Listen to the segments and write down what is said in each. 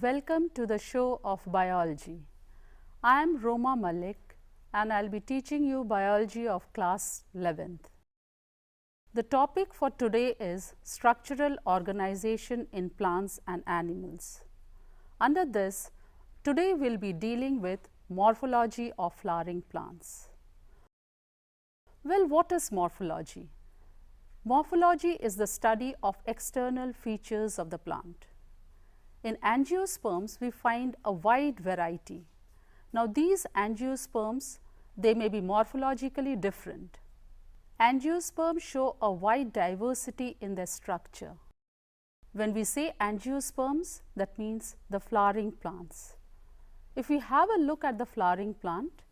Welcome to the show of biology. I am Roma Malik and I will be teaching you biology of class 11th. The topic for today is structural organization in plants and animals. Under this, today we will be dealing with morphology of flowering plants. Well, what is morphology? Morphology is the study of external features of the plant. In angiosperms, we find a wide variety. Now, these angiosperms, they may be morphologically different. Angiosperms show a wide diversity in their structure. When we say angiosperms, that means the flowering plants. If we have a look at the flowering plant,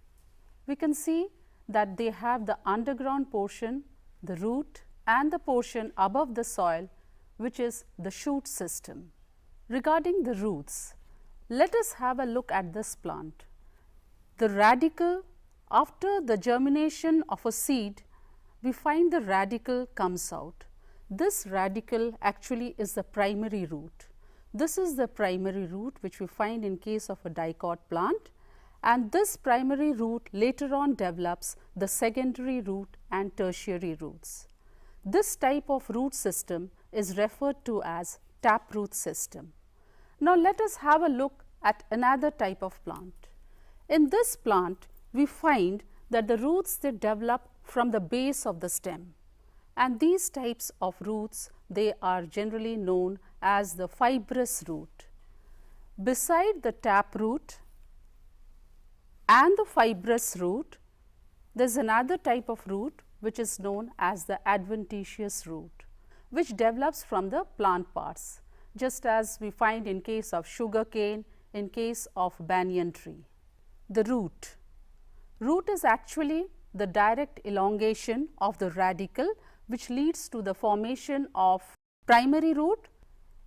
we can see that they have the underground portion, the root, and the portion above the soil, which is the shoot system. Regarding the roots, let us have a look at this plant. The radicle, after the germination of a seed, we find the radicle comes out. This radicle actually is the primary root. This is the primary root which we find in case of a dicot plant, and this primary root later on develops the secondary root and tertiary roots. This type of root system is referred to as taproot system. Now, let us have a look at another type of plant. In this plant, we find that the roots they develop from the base of the stem, and these types of roots they are generally known as the fibrous root. Beside the taproot and the fibrous root, there is another type of root which is known as the adventitious root, which develops from the plant parts, just as we find in case of sugarcane, in case of banyan tree. The root. Root is actually the direct elongation of the radicle, which leads to the formation of primary root.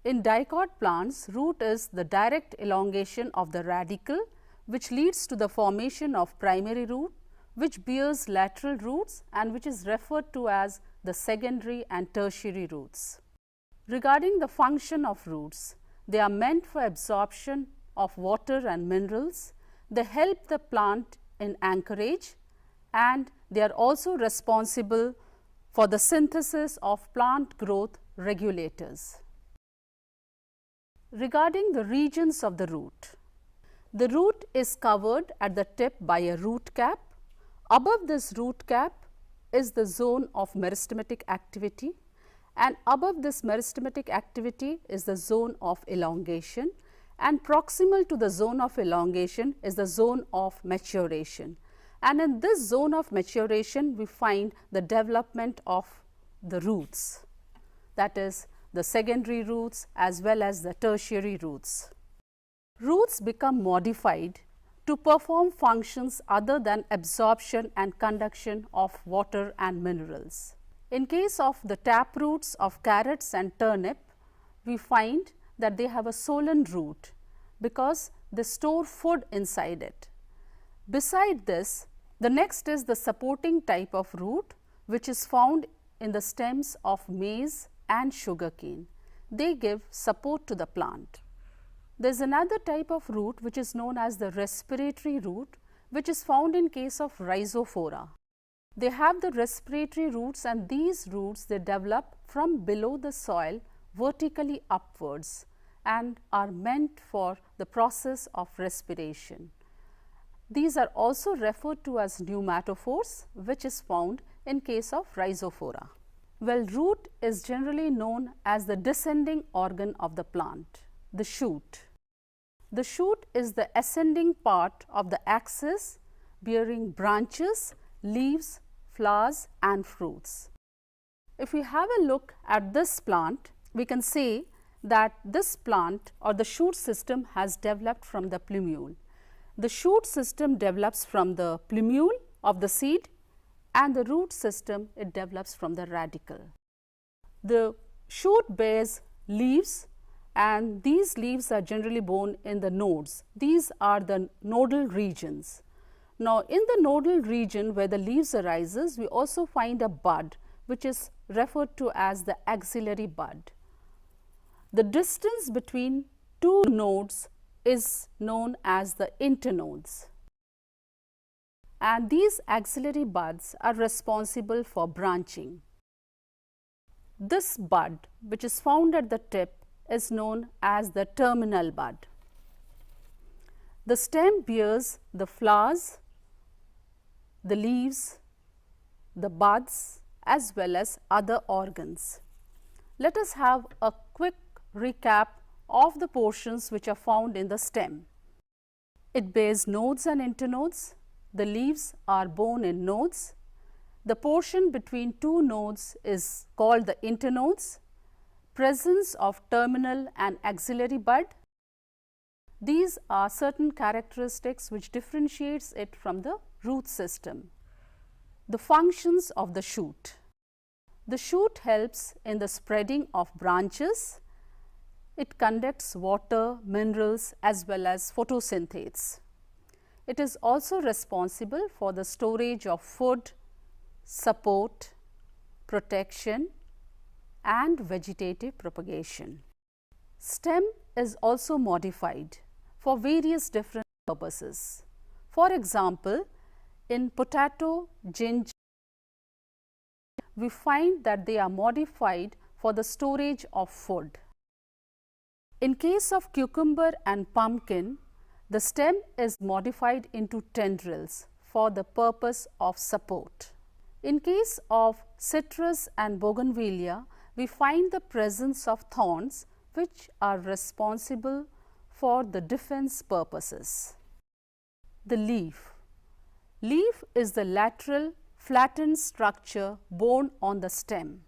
In dicot plants, root is the direct elongation of the radicle, which leads to the formation of primary root, which bears lateral roots and which is referred to as the secondary and tertiary roots. Regarding the function of roots, they are meant for absorption of water and minerals. They help the plant in anchorage, and they are also responsible for the synthesis of plant growth regulators. Regarding the regions of the root is covered at the tip by a root cap. Above this root cap is the zone of meristematic activity, and above this meristematic activity is the zone of elongation, and proximal to the zone of elongation is the zone of maturation. And in this zone of maturation, we find the development of the roots, that is the secondary roots as well as the tertiary roots. Roots become modified to perform functions other than absorption and conduction of water and minerals. In case of the taproots of carrots and turnip, we find that they have a solen root because they store food inside it. Beside this, the next is the supporting type of root, which is found in the stems of maize and sugarcane. They give support to the plant. There is another type of root which is known as the respiratory root, which is found in case of rhizophora. They have the respiratory roots, and these roots they develop from below the soil vertically upwards and are meant for the process of respiration. These are also referred to as pneumatophores, which is found in case of rhizophora. Well, root is generally known as the descending organ of the plant, the shoot. The shoot is the ascending part of the axis bearing branches, leaves, flowers and fruits. If we have a look at this plant, we can say that this plant or the shoot system has developed from the plumule. The shoot system develops from the plumule of the seed, and the root system it develops from the radicle. The shoot bears leaves, and these leaves are generally borne in the nodes. These are the nodal regions. Now, in the nodal region where the leaves arises, we also find a bud which is referred to as the axillary bud. The distance between two nodes is known as the internodes, and these axillary buds are responsible for branching. This bud, which is found at the tip, is known as the terminal bud. The stem bears the flowers, the leaves, the buds, as well as other organs. Let us have a quick recap of the portions which are found in the stem. It bears nodes and internodes. The leaves are borne in nodes. The portion between two nodes is called the internodes. Presence of terminal and axillary bud. These are certain characteristics which differentiates it from the root system. The functions of the shoot. The shoot helps in the spreading of branches. It conducts water, minerals, as well as photosynthase. It is also responsible for the storage of food, support, protection, and vegetative propagation. Stem is also modified for various different purposes. For example, in potato, ginger, we find that they are modified for the storage of food. In case of cucumber and pumpkin, the stem is modified into tendrils for the purpose of support. In case of citrus and bougainvillea, we find the presence of thorns which are responsible for the defense purposes. The leaf. Leaf is the lateral flattened structure borne on the stem.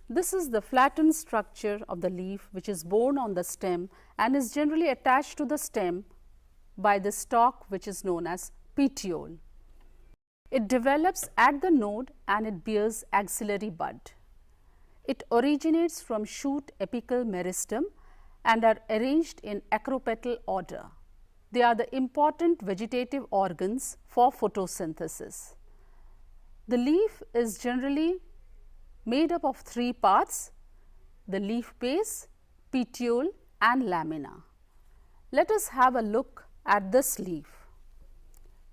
This is the flattened structure of the leaf which is borne on the stem and is generally attached to the stem by the stalk which is known as petiole. It develops at the node and it bears axillary bud. It originates from shoot apical meristem and are arranged in acropetal order. They are the important vegetative organs for photosynthesis. The leaf is generally made up of three parts: the leaf base, petiole, and lamina. Let us have a look at this leaf.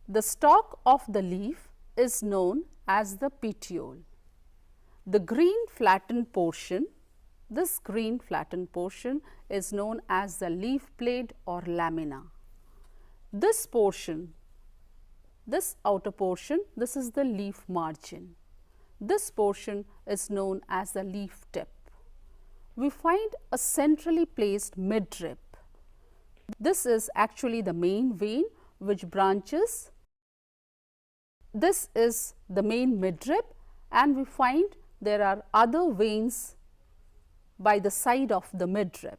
The stalk of the leaf is known as the petiole. The green flattened portion, this green flattened portion is known as the leaf blade or lamina. This portion, this outer portion, this is the leaf margin. This portion is known as the leaf tip. We find a centrally placed midrib. This is actually the main vein which branches. This is the main midrib, and we find there are other veins by the side of the midrib.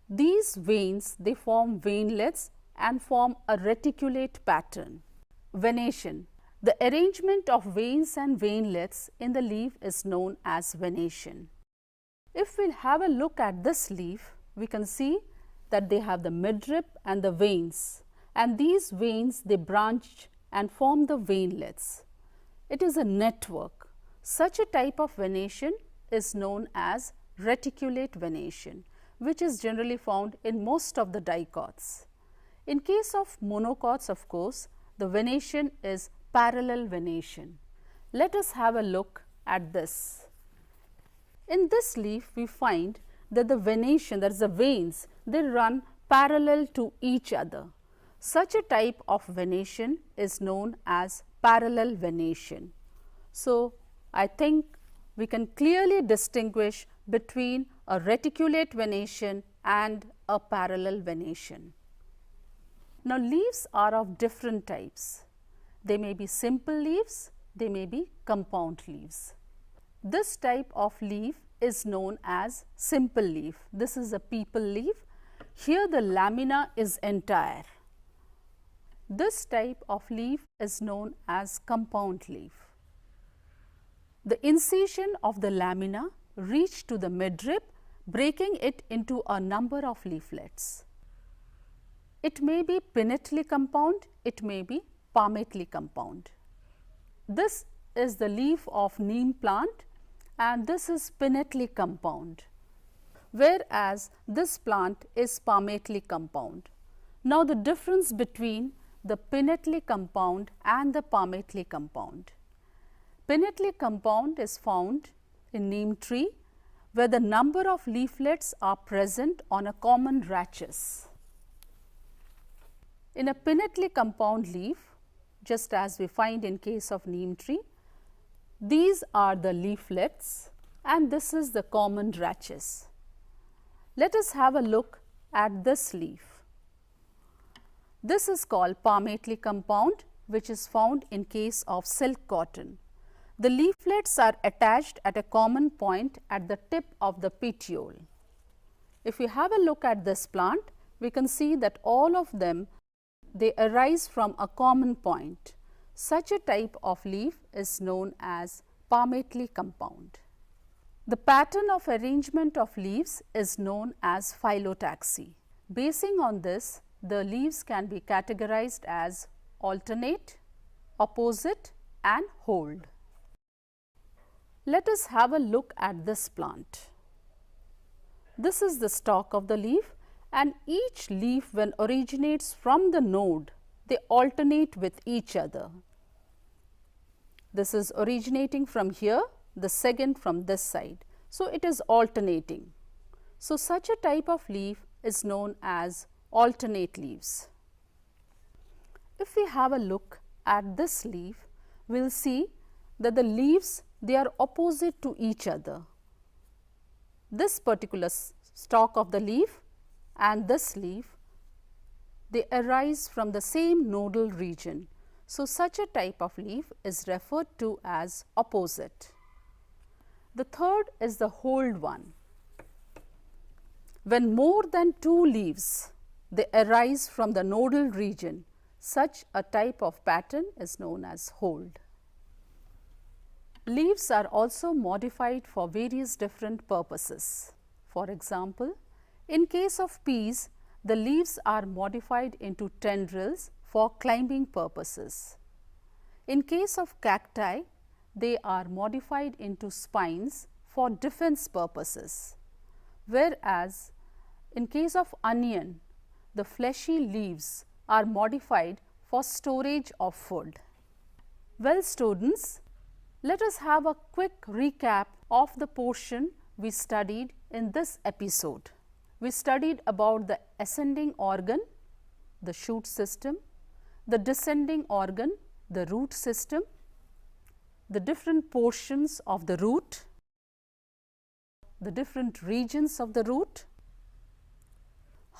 These veins, they form veinlets and form a reticulate pattern. Venation. The arrangement of veins and veinlets in the leaf is known as venation. If we have a look at this leaf, we can see that they have the midrib and the veins, and these veins, they branch and form the veinlets. It is a network. Such a type of venation is known as reticulate venation, which is generally found in most of the dicots. In case of monocots, of course, the venation is parallel venation. Let us have a look at this. In this leaf, we find that the venation, that is the veins, they run parallel to each other. Such a type of venation is known as parallel venation. So, I think we can clearly distinguish between a reticulate venation and a parallel venation. Now, leaves are of different types. They may be simple leaves, they may be compound leaves. This type of leaf is known as simple leaf. This is a people leaf. Here the lamina is entire. This type of leaf is known as compound leaf. The incision of the lamina reach to the midrib, breaking it into a number of leaflets. It may be pinnately compound, it may be palmately compound. This is the leaf of neem plant and this is pinnately compound, whereas this plant is palmately compound. Now, the difference between the pinnately compound and the palmately compound. Pinnately compound is found in neem tree where the number of leaflets are present on a common rachis. In a pinnately compound leaf, just as we find in case of neem tree, these are the leaflets and this is the common rachis. Let us have a look at this leaf. This is called palmately compound, which is found in case of silk cotton. The leaflets are attached at a common point at the tip of the petiole. If we have a look at this plant, we can see that all of them, they arise from a common point. Such a type of leaf is known as palmately compound. The pattern of arrangement of leaves is known as phyllotaxy. Basing on this, the leaves can be categorized as alternate, opposite and hold. Let us have a look at this plant. This is the stalk of the leaf and each leaf when originates from the node, they alternate with each other. This is originating from here, the second from this side. So, it is alternating. So, such a type of leaf is known as alternate leaves. If we have a look at this leaf, we will see that the leaves, they are opposite to each other. This particular stalk of the leaf and this leaf, they arise from the same nodal region. So, such a type of leaf is referred to as opposite. The third is the hold one. When more than two leaves, they arise from the nodal region, such a type of pattern is known as hold. Leaves are also modified for various different purposes. For example, in case of peas, the leaves are modified into tendrils for climbing purposes. In case of cacti, they are modified into spines for defense purposes, whereas in case of onion, the fleshy leaves are modified for storage of food. Well, students, let us have a quick recap of the portion we studied in this episode. We studied about the ascending organ, the shoot system, the descending organ, the root system, the different portions of the root, the different regions of the root,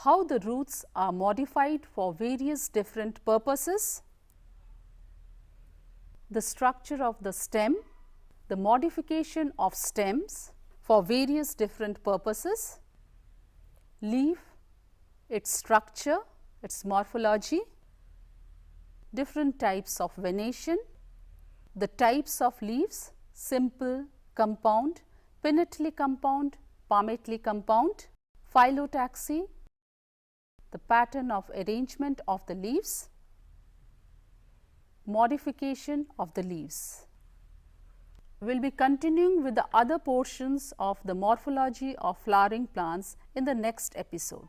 how the roots are modified for various different purposes, the structure of the stem, the modification of stems for various different purposes, leaf, its structure, its morphology, different types of venation, the types of leaves, simple, compound, pinnately compound, palmately compound, phyllotaxy, the pattern of arrangement of the leaves, modification of the leaves. We will be continuing with the other portions of the morphology of flowering plants in the next episode.